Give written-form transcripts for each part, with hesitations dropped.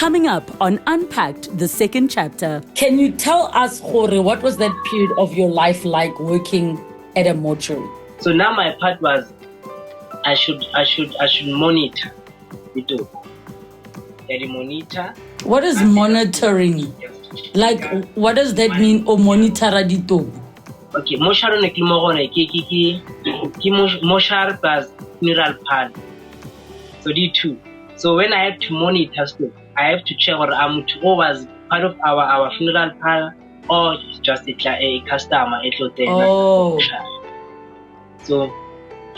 Coming up on Unpacked, the second chapter. Can you tell us, Jorge, what was that period of your life like working at a mortuary? So now my part was I should monitor the dog. The monitor. What is monitoring? Like, what does that mean? Or monitor the dog? Okay, mortuary ne klimogone ki mortuary plus funeral parlor. So the two. So when I have to monitor stuff, I have to check who was part of our funeral parlor or just a customer. Oh. So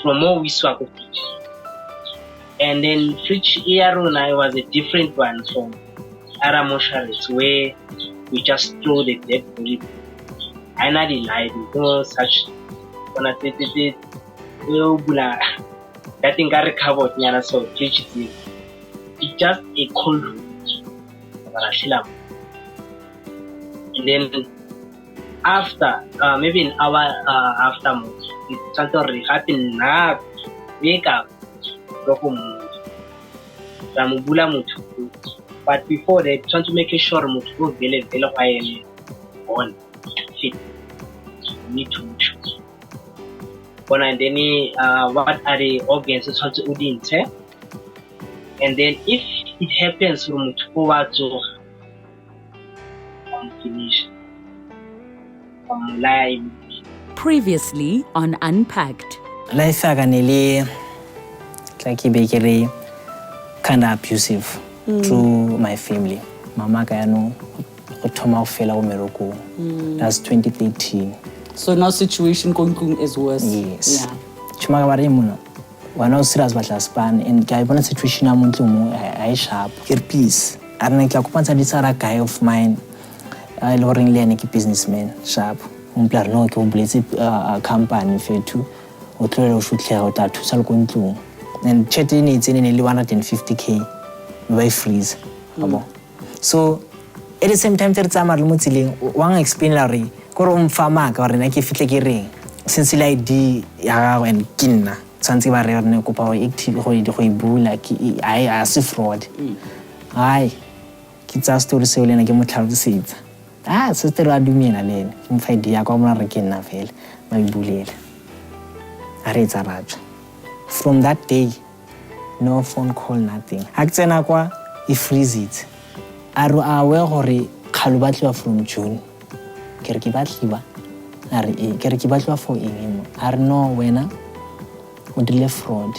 from more we swap of fridge. And then fridge Aarona was a different one from other mortuaries where we just throw the dead body. I know the light, no such that thing got recovered, so fridge is it's just a cold room. And then after maybe an hour after it's something happened now wake up but before they trying to make sure mutu vele on fit need to and then what are the organs to and then if it happens from mutu to finish live. Previously on Unpacked. Life aganele like bakery kind of abusive through my family. Mama kayano thoma fela go meroko. That's 2013. So now situation kong is worse. Yes. Yeah. Chuma ka bare mona. Wana o serious batla span and ka bona situation ya montlo mo I sharp. Here please. Arne tla kopantsha ditsara guy of mine. I loring le ene ke businessman sharp. Umplar no ke o bletse company fetu. O tlole o shutlela o ta thusa le ko ntlong. And chatting it's in 150k by freeze. So at the same time there tsama le motsileng wang explain la re go re umfama ka re na ke fitle ke reng since le ID ya and kinna tsantsi ba re ne kopa go active go ibula ke I as fraud. Ai ke tsa story se lena ke motlhalosetsa. Sister wa dumela lena ke mfa ID ya kwa mona re kinna fela ba ibulela. Are etsa ratsa. From that day, no phone call, nothing. Aktsena kwa I freeze it. Are aware gore khalo batliwa from June. Ke re ke batliwa. Are ke re ke batliwa for eng mo. Are no wena o dile fraud.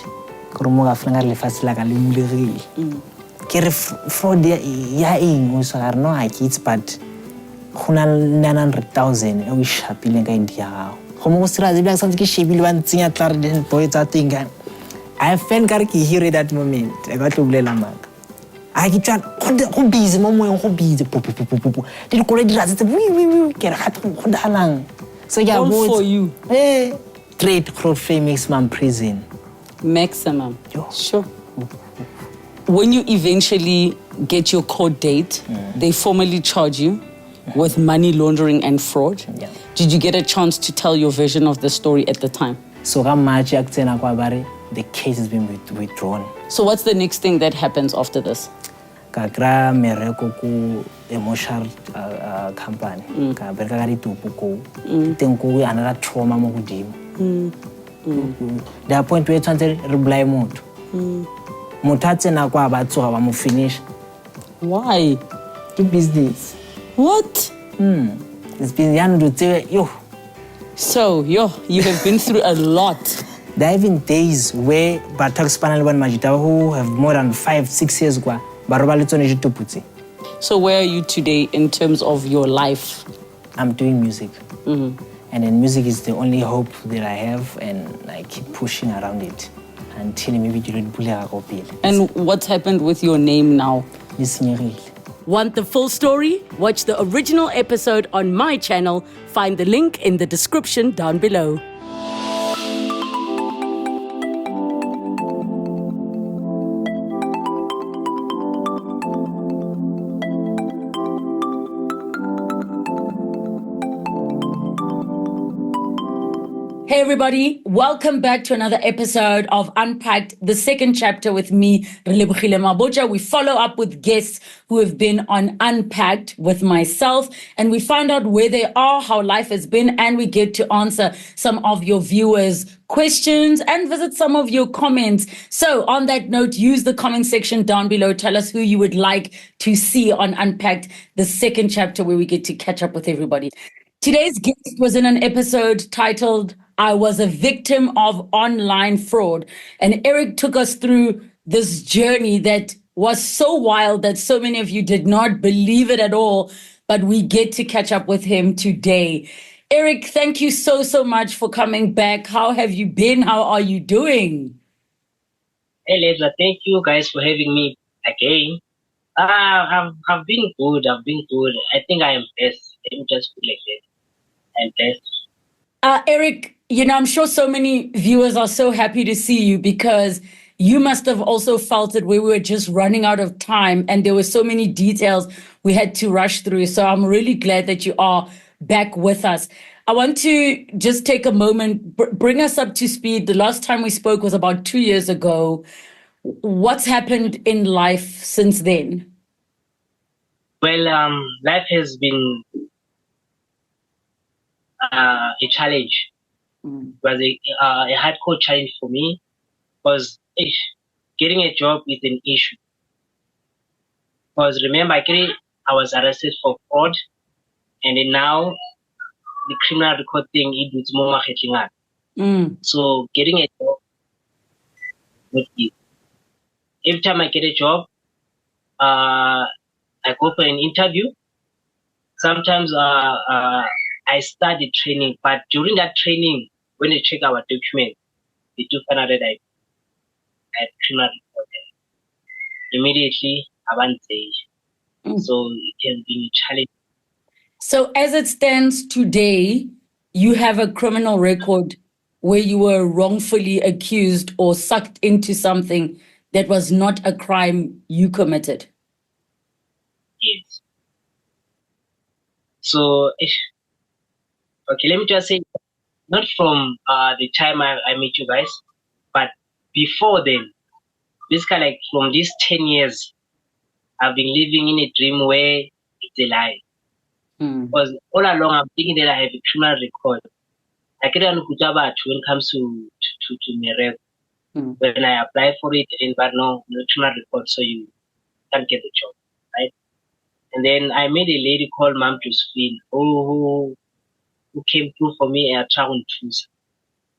Ke mo ga fela le fasila ka le mulegile. Ke re fraud ya eng o sa no a kids but khona 900,000 e o shapile ka idea gago. Go mo sira di bla santse ke shebile ba ntsenya tla re den boy tsa tinga. I felt like he hear that moment. I got to bulela maka. I get go busy mo moeng go busy popo. Di go le di ratse we ke re gape go dalang. So yeah, all for you. Hey, trade crowd free maximum prison. Maximum. Yo. Sure. When you eventually get your court date, they formally charge you with money laundering and fraud. Yeah. Did you get a chance to tell your version of the story at the time? So ga match aktsena kwa bare the case has been withdrawn. So what's the next thing that happens after this? Kakra mereko ku emotional company. Ka bereka ga ditupo ko. Teng ko another trauma mo godimo. The point where tshwantse re blame motho. Motho a tsena kwa ba tsoga ba mo finish. Why? The business. What? It's been yo. So, you have been through a lot. There have been days where Batak Spanal one Majita who have more than 5-6 years gwa. So where are you today in terms of your life? I'm doing music. And then music is the only hope that I have and I keep pushing around it until maybe you don't pull it. And what's happened with your name now? Nisnyeril. Want the full story? Watch the original episode on my channel. Find the link in the description down below. Hey everybody, welcome back to another episode of Unpacked, the second chapter with me, Relebogile Maboja. We follow up with guests who have been on Unpacked with myself, and we find out where they are, how life has been, and we get to answer some of your viewers' questions and visit some of your comments. So on that note, use the comment section down below. Tell us who you would like to see on Unpacked, the second chapter where we get to catch up with everybody. Today's guest was in an episode titled, I Was a Victim of Online Fraud. And Eric took us through this journey that was so wild that so many of you did not believe it at all, but we get to catch up with him today. Eric, thank you so much for coming back. How have you been? How are you doing? Hey, Leslie, thank you guys for having me again. I've been good. I think I am blessed. Let me just put it like that. I'm blessed. Eric, I'm sure so many viewers are so happy to see you because you must have also felt it where we were just running out of time and there were so many details we had to rush through. So I'm really glad that you are back with us. I want to just take a moment, bring us up to speed. The last time we spoke was about 2 years ago. What's happened in life since then? Well, life has been a challenge. It was a hardcore challenge for me because getting a job is an issue. Because remember, I was arrested for fraud, and then now the criminal record thing is more marketing. So getting a job, not easy. Every time I get a job, I go for an interview. Sometimes I start the training, but during that training, when they check our document, they do find out that I had criminal record. Immediately, I won't say. So it has been a challenge. So as it stands today, you have a criminal record where you were wrongfully accused or sucked into something that was not a crime you committed. Yes. So, okay, let me just say, not from the time I met you guys, but before then, basically like from these 10 years, I've been living in a dream where it's a lie. Because all along I'm thinking that I have a criminal record. I can't know when it comes to Merek. When I apply for it, but no criminal record, so you can't get the job, right? And then I met a lady called Mom Josephine, who came through for me at Town Tuesday.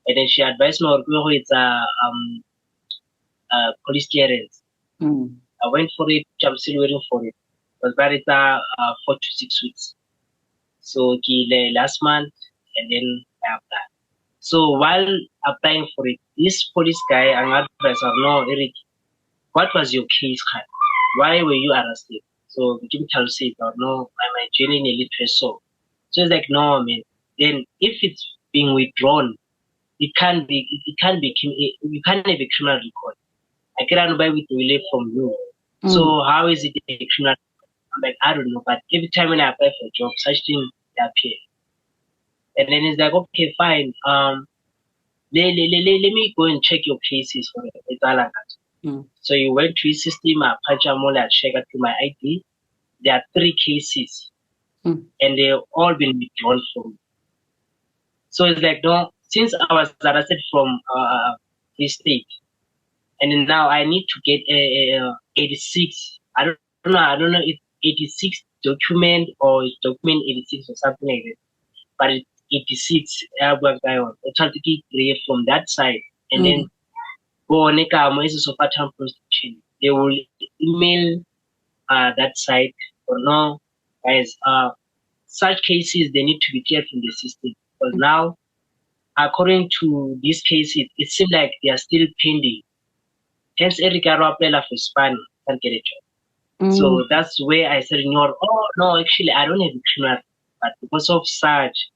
And then she advised me, it's a police clearance. I went for it, I'm still waiting for it. But it's 4 to 6 weeks. So last month, and then I applied. So while applying for it, this police guy, I'm advised, no, Eric, what was your case? Why were you arrested? So we didn't tell you, no, my journey nearly so. So it's like, no, man. Then if it's being withdrawn, you can't have a criminal record. I cannot buy with relief from you. So how is it a criminal record? I'm like, I don't know. But every time when I apply for a job, such things appear. And then it's like, okay, fine. Let me go and check your cases for it. So you went to his system, I check out to my ID. There are 3 cases. And they've all been withdrawn from me. So it's like, no, since I was arrested from this state, and then now I need to get a 86. I don't know if 86 document or it's document 86 or something like that. But it's 86. I try to get from that side, and then go on prostitution. They will email that site or no, guys. Such cases they need to be cleared from the system because now, according to these cases, it seems like they are still pending. Hence, Eric apply for Spain can't get a job. So that's where I said, oh no, actually I don't have a criminal, but because of such,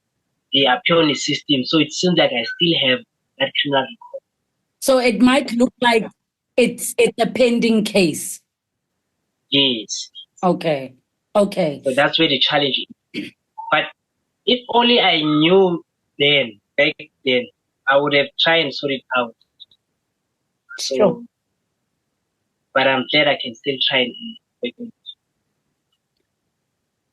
they appear on the system. So it seems like I still have that criminal record. So it might look like it's a pending case. Yes. Okay. So that's where the challenge is. But if only I knew back then, I would have tried and sort it out. So, Sure. but I'm glad I can still try and work on it.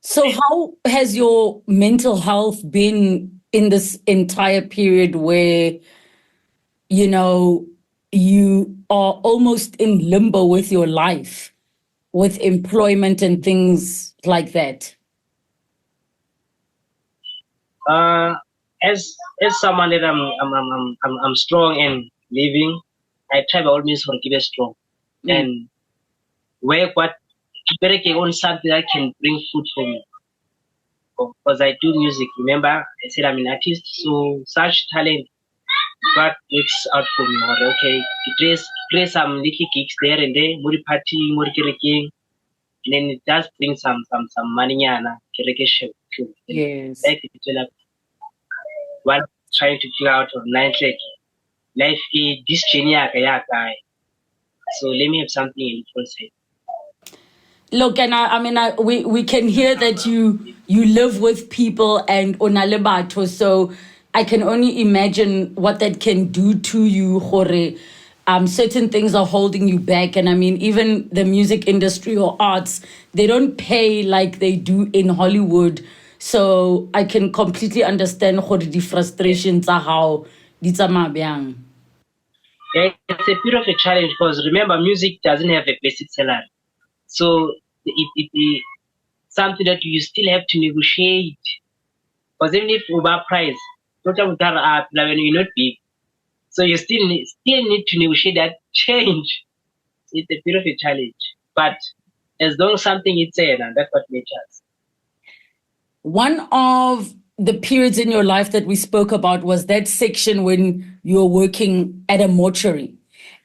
So how has your mental health been in this entire period where, you know, you are almost in limbo with your life, with employment and things like that? As someone that I'm strong and living, I try by all means to keep it strong and work what to work on something that can bring food for me. Because I do music. Remember, I said I'm an artist, so such talent what works out for me. Or okay, play some little gigs there and there, more party, more kereking, and then it does bring some money, yana kerekesho. Yes. Like while trying to figure out on life is this journey guy. So let me have something in full say. Look, and we can hear that you live with people and onalebato, so I can only imagine what that can do to you, Jorge. Certain things are holding you back, and I mean, even the music industry or arts, they don't pay like they do in Hollywood. So I can completely understand Jorge, the frustrations are how di tsamaya byang. Yeah, it's a bit of a challenge because remember, music doesn't have a basic salary. So it something that you still have to negotiate. Because even if Uber price, total up when you're not big, so you still need to negotiate that change. It's a bit of a challenge, but as long as something is said, and that's what matters. One of the periods in your life that we spoke about was that section when you were working at a mortuary.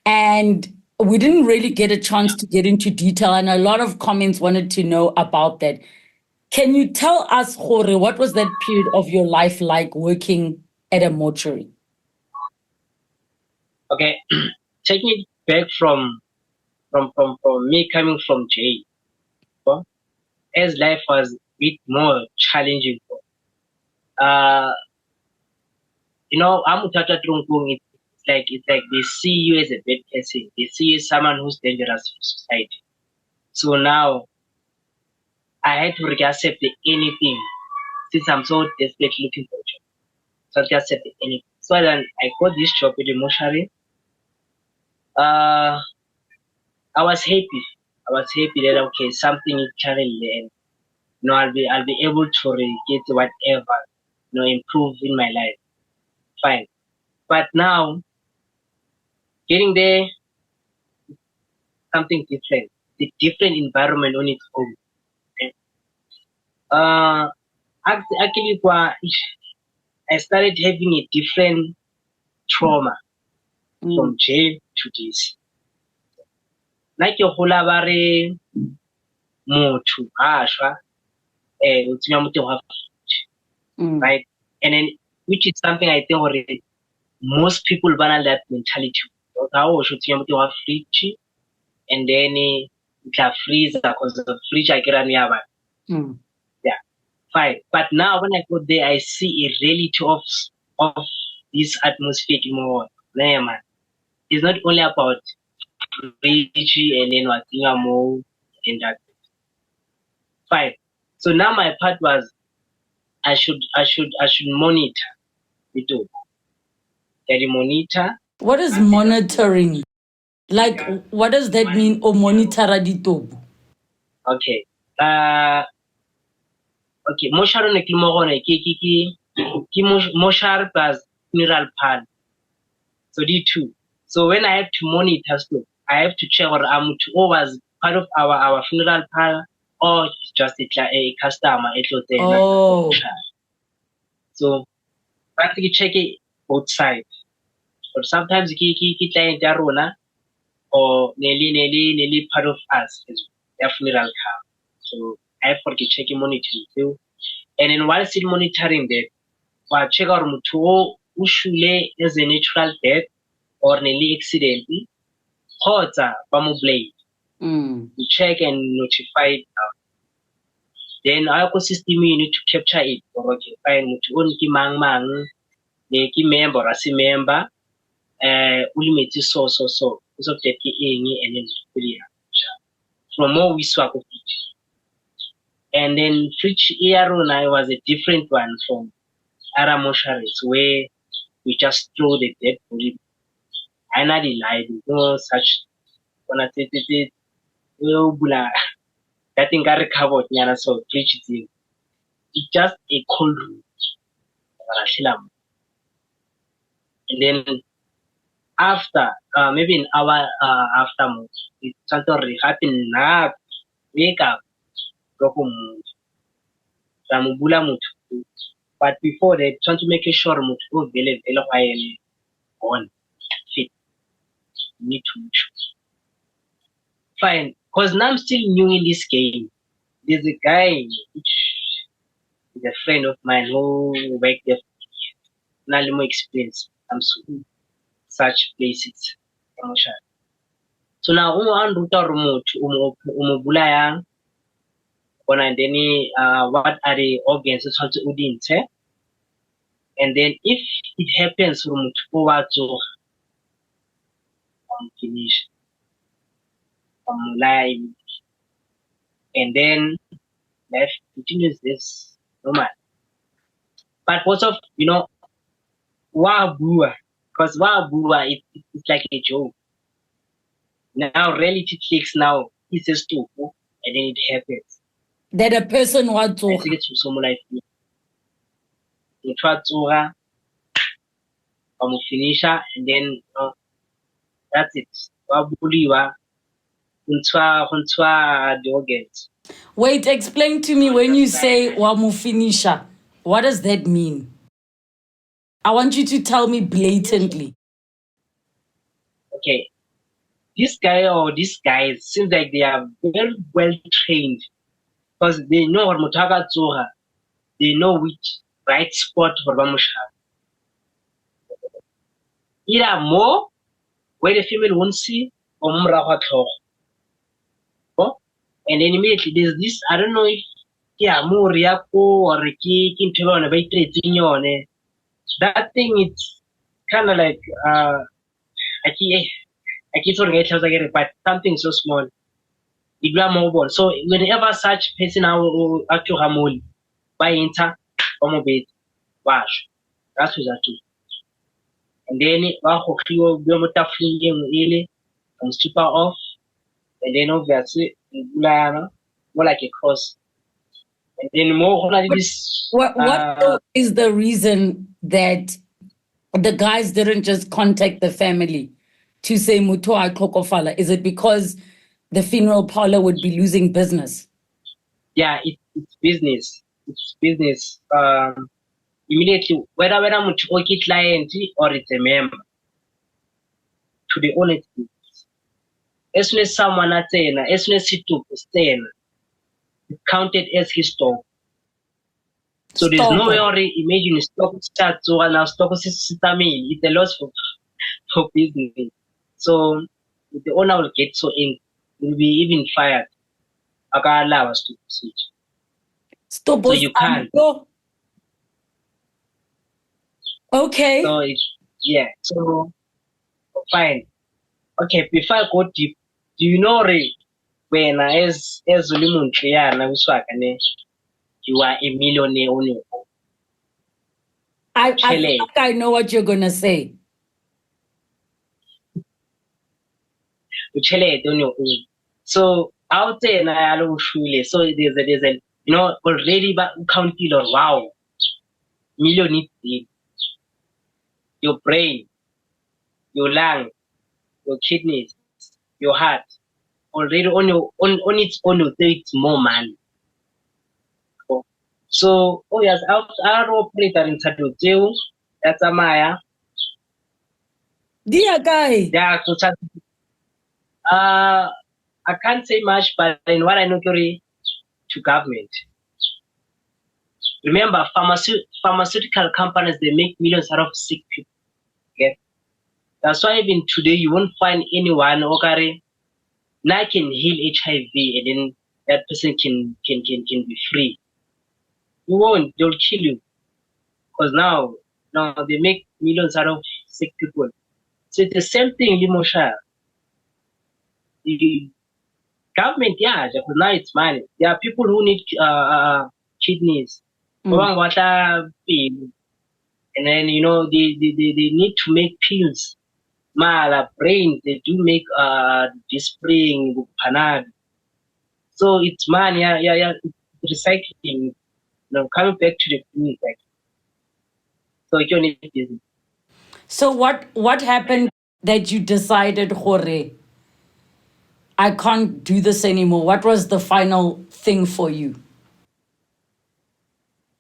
And we didn't really get a chance to get into detail, and a lot of comments wanted to know about that. Can you tell us, Jorge, what was that period of your life like working at a mortuary? Okay, taking it back from me coming from jail, as life was a bit more challenging. I'm Tata Trunkung. It's like they see you as a bad person. They see you as someone who's dangerous for society. So now I had to accept anything since I'm so desperately looking for a job. So I accept anything. So then I got this job at the mortuary. I was happy. I was happy that okay, something is currently and I'll be able to get whatever, improve in my life. Fine. But now getting there, something different. The different environment on its own. Okay? Actually, I started having a different trauma from jail to this. Like your whole bare motho ashwa o tsenya mo teng ga right, and then which is something I think already most people ban that mentality. How should tsenya mo teng ga fridge and then the freezer because the fridge I get yeah, fine. But now when I go there, I see a reality of this atmosphere more. Man, it's not only about fridge and then what more and that. Fine. So now my part was I should monitor the dog. Monitor. What is monitoring? Like, what does that mean? O monitora ditobo? Okay. Okay. Mosharo ne klimogone ki moshar plus funeral pan. So D2. So when I have to monitor stuff, I have to check or was part of our funeral pan or just a customer. Oh. So practically check it both sides. But sometimes ki client or nearly part of us is their funeral car. So I have to check monitoring too. And then while still monitoring that, we check out mutuo usually as a natural death or nearly accident, kgotsa ba mo blade. We check and notify it. Then our ecosystem you need to capture it. Okay, fine, mutuo ki mang, the key member or a member ulimate so that and then from more we swap of it. And then Fritch Iarona was a different one from other mortuaries where we just throw the dead body. I not lied, no such when I said it that thing got recovered so Fritch is it's just a cold room. And then after maybe an hour after it's something happened now wake up but before that trying to make sure on fit need to fine because now I'm still new in this game. There's a guy which is a friend of mine who worked there now more experience I'm such places. So now on router remote umubulaya and then what are the organs and then if it happens from forward to finish live and then life continues this normal. But what's of Wabua, because Wabua it's like a joke. Now reality clicks now it's just too and then it happens. That a person wants to. I think it's some like you try to finish and then that's it. Wabuliwa the organs. Wait, explain to me when you say wamufinisha. What does that mean? I want you to tell me blatantly. Okay. This guy or these guys seems like they are very well trained because they know what Mutaga Zoha, they know which right spot for Bamusha. Either more where the female won't see or Murawa and then immediately there's this, I don't know if more Riako or Riki into on a very that thing it's kinda like I keep talking it, but something so small. It will mobile. So whenever such person actually hamul by enter bit wash. That's what I do. And then Wahokio Biomota flinging really and stripper off and then obviously more like a cross. And then more like this What is the reason that the guys didn't just contact the family to say Mutua Kokofala? Is it because the funeral parlor would be losing business? Yeah, it's business. It's business. Immediately, whether I'm a client or it's a member, to be honest, as soon as someone at as soon as he took stay, it's counted as his stock. So there's no way or imagine stock starts so now stock system it's a loss for business. So the owner will get so angry, will be even fired. I can't allow us to proceed. Stop. So you can't. Okay. So yeah. So fine. Okay, before I go deep, do you know when as Zulimun you are a millionaire on your own? I think I know what you're gonna say. So out there so there's a already counted or wow million your brain, your lung, your kidneys, your heart already on its own it's more money. So yes, our operator in Saduteu, that's a Maya. Dear guy. Yeah, I can't say much, but in what I know to government. Remember, pharmaceutical companies they make millions out of sick people. Okay? That's why even today you won't find anyone now can heal HIV and then that person can be free. You won't, they'll kill you. Because now Now they make millions out of sick people. So it's the same thing, Limosha. The government, yeah, because now it's money. There are people who need kidneys. And then, you know, they need to make pills. Mala, brain, they do make spring, panad. So it's money, yeah, recycling. You know, coming back to the community. So you need business. So what happened that you decided, Jorge, I can't do this anymore? What was the final thing for you?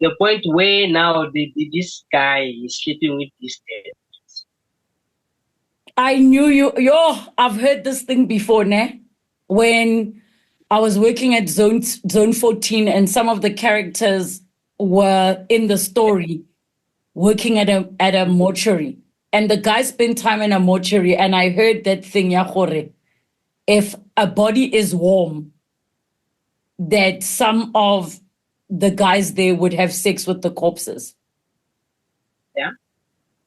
The point where now this guy is sleeping with this dead. I knew you. I've heard this thing before, ne? When I was working at Zone 14 and some of the characters were in the story working at a mortuary. And the guy spent time in a mortuary, and I heard that thing, Yahore. If a body is warm, that some of the guys there would have sex with the corpses. Yeah,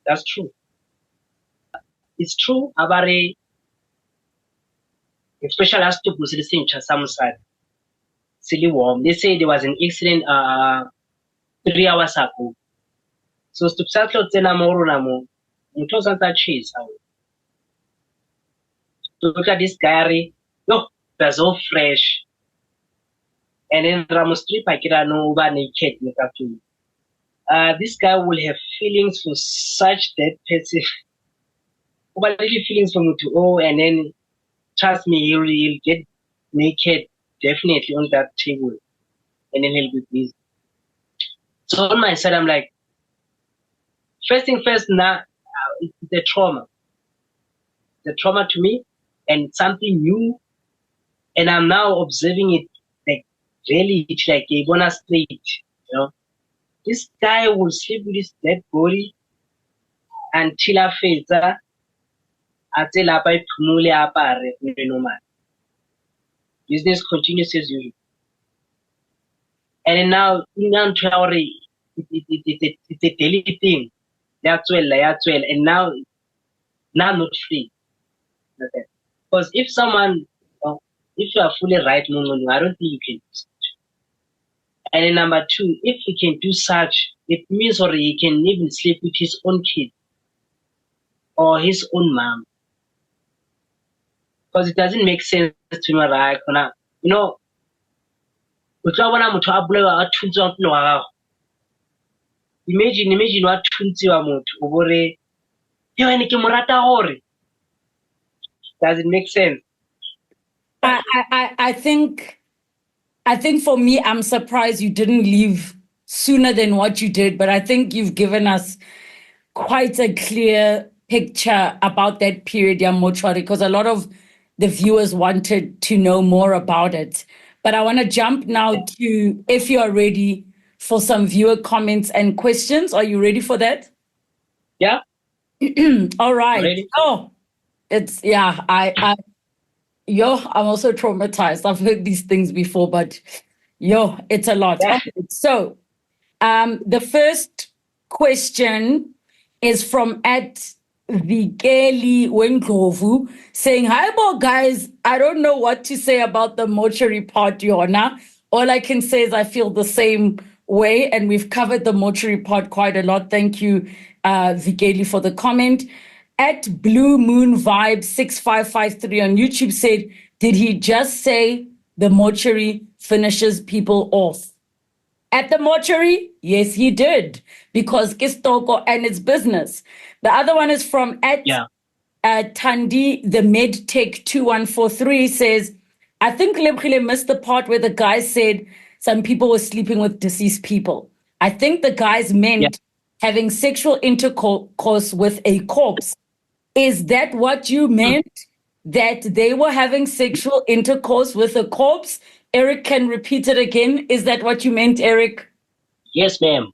that's true. It's true, Abare, especially as to listening to some side. Silly warm. They say there was an accident 3 hours ago. So stupsatlo tena moro namo. Mutosa that cheese. So look at this guy. Look, they're so fresh. And then Ramos Strip, I can't know over naked. This guy will have feelings for such dead person. Really feelings for me to and then trust me, he'll get naked definitely on that table, and then he'll be busy. So on my side, I'm like, first thing first, now it's the trauma to me, and something new, and I'm now observing it like really, it's like a bonus straight, you know. This guy will sleep with his dead body until I feel business continues as usual. And then now it's a daily thing. That's well. And now I'm not free. Okay. Because if someone, if you are fully right, I don't think you can do such. And then number two, if he can do such, it means or he can even sleep with his own kid or his own mom. Because it doesn't make sense to me, right? You know, imagine what does it make sense? I think for me, I'm surprised you didn't leave sooner than what you did, but I think you've given us quite a clear picture about that period, mortuary, because a lot of the viewers wanted to know more about it. But I want to jump now to, if you are ready for some viewer comments and questions. Are you ready for that? Yeah. All right. Ready? Oh, it's, yeah, I'm also traumatized. I've heard these things before, but it's a lot. Yeah. Okay, so the first question is from @Vikeli Wendlovu saying, "Hi, guys. I don't know what to say about the mortuary part, Yona. All I can say is I feel the same way, and we've covered the mortuary part quite a lot. Thank you, Vikeli, for the comment." @Blue Moon Vibe 6553 on YouTube said, "Did he just say the mortuary finishes people off?" At the mortuary, yes, he did, because Kistoko and its business. The other one is from Tandi, the MedTech 2143 says, "I think Lebkhile missed the part where the guy said some people were sleeping with deceased people. I think the guys meant having sexual intercourse with a corpse. Is that what you meant? That they were having sexual intercourse with a corpse?" Eric can repeat it again. Is that what you meant, Eric? Yes, ma'am.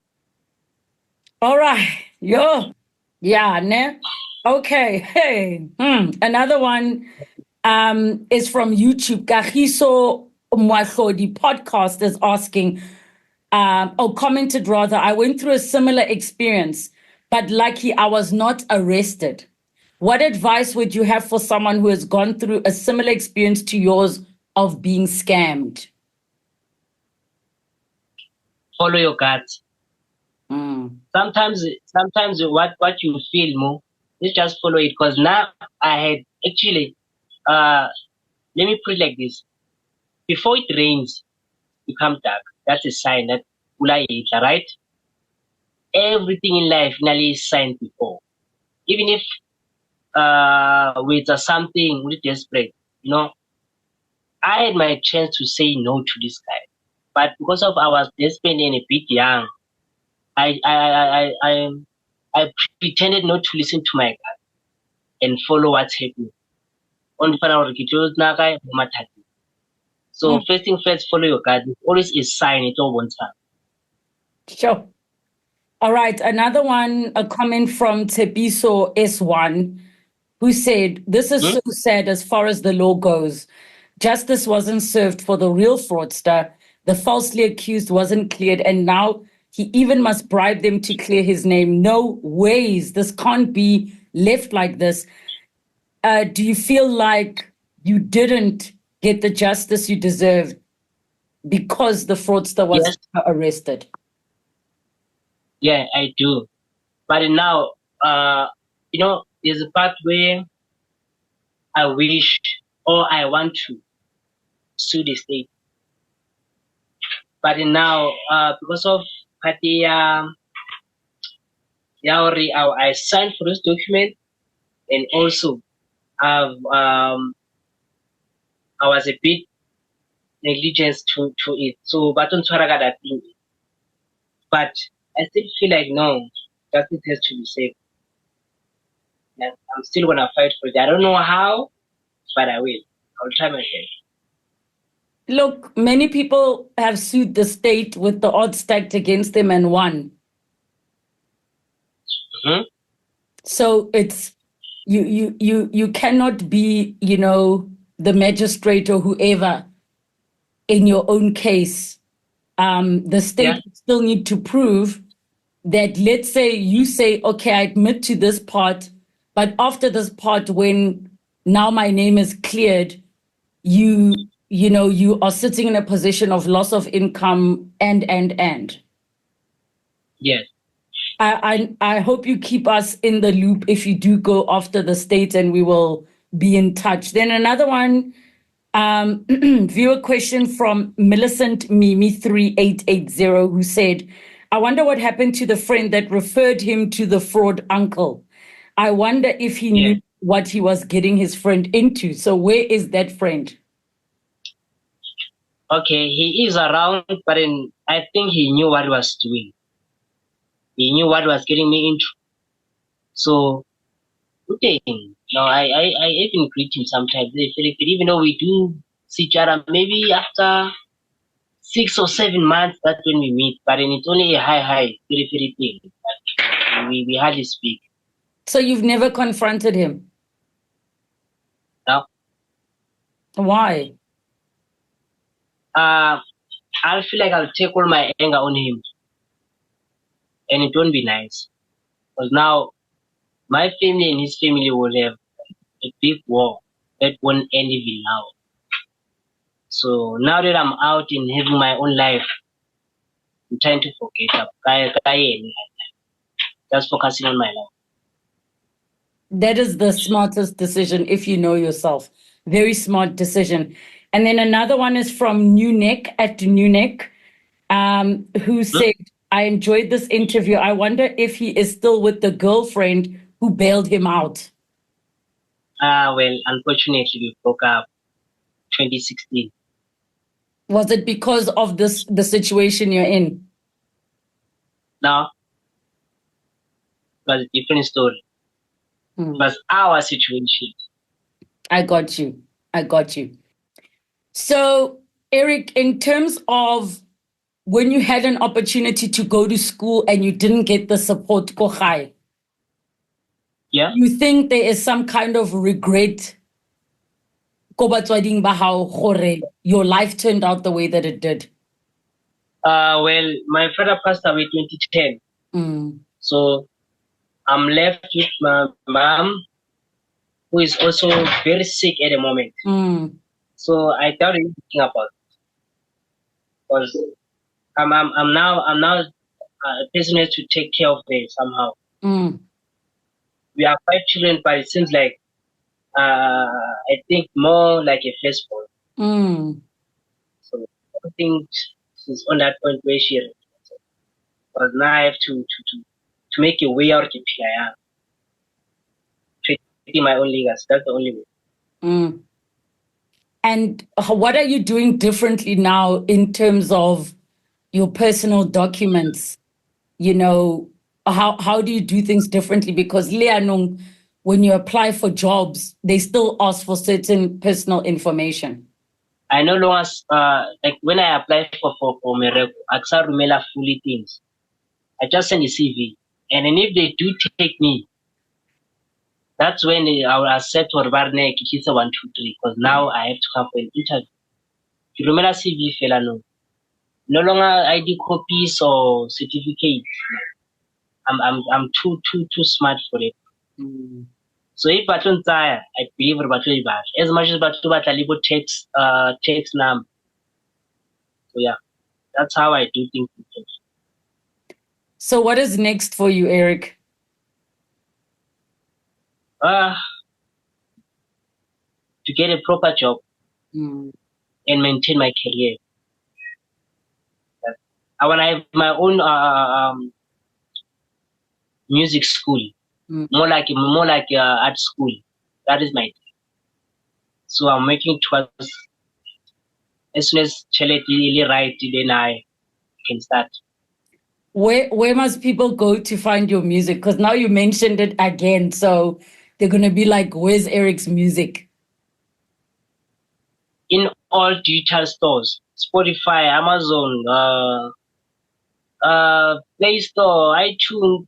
All right. Yeah, ne? Okay. Hey. Another one is from YouTube. Kagiso Mwahlodi podcast is asking, commented rather, "I went through a similar experience. but lucky I was not arrested. What advice would you have for someone who has gone through a similar experience to yours of being scammed? Follow your gut. Sometimes what you feel more, you just follow it. Because now I had actually, let me put it like this: before it rains, it becomes dark. That's a sign that right? Everything in life nearly is signed before. Even if with something really desperate, I had my chance to say no to this guy, but because of I was desperate and a bit young, I pretended not to listen to my gut and follow what's happening. So first thing first, follow your gut. It's always a sign. It's all one time. Sure. All right. Another one, a comment from Tebiso S1, who said, this is so sad as far as the law goes. Justice wasn't served for the real fraudster. The falsely accused wasn't cleared. And now he even must bribe them to clear his name. No ways. This can't be left like this. Do you feel like you didn't get the justice you deserved because the fraudster was arrested? Yeah, I do. But now, there's a part where I wish or I want to sue the state. But now, because of I signed for this document, and also I was a bit negligent to it. So, but on that thing. But I still feel like no, justice has to be safe. And I'm still gonna fight for it. I don't know how, but I will. I'll try my best. Look, many people have sued the state with the odds stacked against them and won. So it's you cannot be, the magistrate or whoever in your own case. The state still need to prove that, let's say you say, okay, I admit to this part, but after this part, when now my name is cleared, you are sitting in a position of loss of income and. Yes. I hope you keep us in the loop if you do go after the state, and we will be in touch. Then another one, viewer question from Millicent Mimi 3880, who said, I wonder what happened to the friend that referred him to the fraud uncle. I wonder if he knew what he was getting his friend into. So where is that friend? Okay, he is around, but I think he knew what he was doing. He knew what was getting me into. So, okay. No, I even greet him sometimes. Even though we do see each other, maybe after 6 or 7 months, that's when we meet. But it's only a hi, very thing. But we hardly speak. So you've never confronted him? No. Why? I feel like I'll take all my anger on him. And it won't be nice. Because now, my family and his family will have a big war that won't end even now. So now that I'm out and having my own life, I'm trying to forget. Just focusing on my life. That is the smartest decision if you know yourself. Very smart decision. And then another one is from Newneck at Newneck, who said, I enjoyed this interview. I wonder if he is still with the girlfriend who bailed him out. Well, unfortunately, we broke up 2016. Was it because of the situation you're in? No. It was a different story. It was our situation. I got you. So, Eric, in terms of when you had an opportunity to go to school and you didn't get the support, you think there is some kind of regret your life turned out the way that it did? Well, my father passed away 2010. So I'm left with my mom, who is also very sick at the moment. So I thought anything about it. Because I'm now a person has to take care of them somehow. We are 5 children, but it seems like I think more like a firstborn. So I think she's on that point where she, because now I have to make a way out of it. Creating my own legacy. That's the only way. And what are you doing differently now in terms of your personal documents? You know, how do you do things differently? Because Leanong, when you apply for jobs, they still ask for certain personal information. I no longer, like when I apply for Mereko, I can't remember fully things. I just send a CV. And then if they do take me, that's when I will accept for Barnek, it's a 1, 2, 3, because now I have to come for an interview. You remember CV, fella, no. No longer ID copies or certificates. I'm too smart for it. So if I don't tire, I believe about it. As much as about a text number. So yeah, that's how I do things. So what is next for you, Eric? To get a proper job and maintain my career. I want to have my own music school, more like art school. That is my thing. So I'm making towards, as soon as really right, then I can start. Where must people go to find your music? Because now you mentioned it again, so they're gonna be like, "Where's Eric's music?" In all digital stores, Spotify, Amazon, Play Store, iTunes,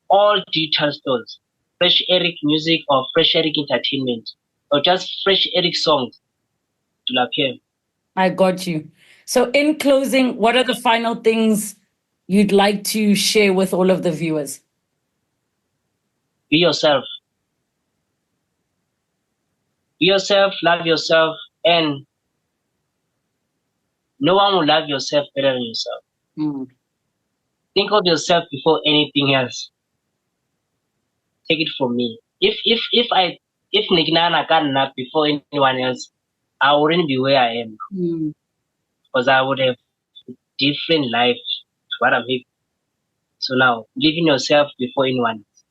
all digital stores. Fresh Eric Music or Fresh Eric Entertainment or just Fresh Eric songs to appear. I got you. So in closing, what are the final things you'd like to share with all of the viewers? Be yourself. Be yourself, love yourself, and no one will love yourself better than yourself. Think of yourself before anything else. Take it from me. If Nignana can't nap before anyone else, I wouldn't be where I am. Because I would have a different life to what I'm living. So now, live in yourself before anyone else.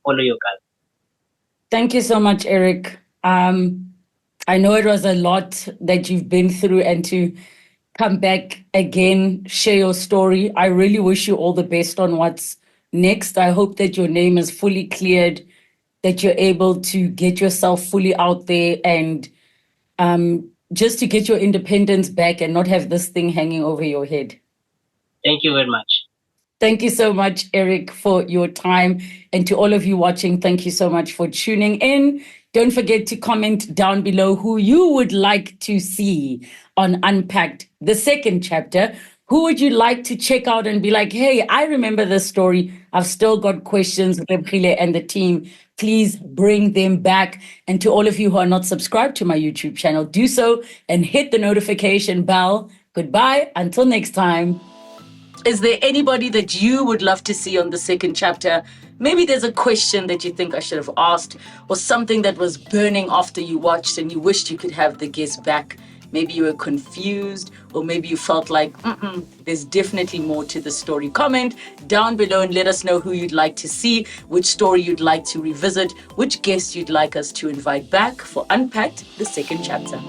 Follow your gut. Thank you so much, Eric. I know it was a lot that you've been through, and to come back again, share your story. I really wish you all the best on what's next. I hope that your name is fully cleared, that you're able to get yourself fully out there and just to get your independence back and not have this thing hanging over your head. Thank you very much. Thank you so much, Eric, for your time. And to all of you watching, thank you so much for tuning in. Don't forget to comment down below who you would like to see on Unpacked, the second chapter. Who would you like to check out and be like, hey, I remember this story. I've still got questions, Rebkhile and the team. Please bring them back. And to all of you who are not subscribed to my YouTube channel, do so and hit the notification bell. Goodbye. Until next time. Is there anybody that you would love to see on the second chapter? Maybe there's a question that you think I should have asked, or something that was burning after you watched and you wished you could have the guest back. Maybe you were confused, or maybe you felt like, there's definitely more to the story. Comment down below and let us know who you'd like to see, which story you'd like to revisit, which guest you'd like us to invite back for Unpacked, the second chapter.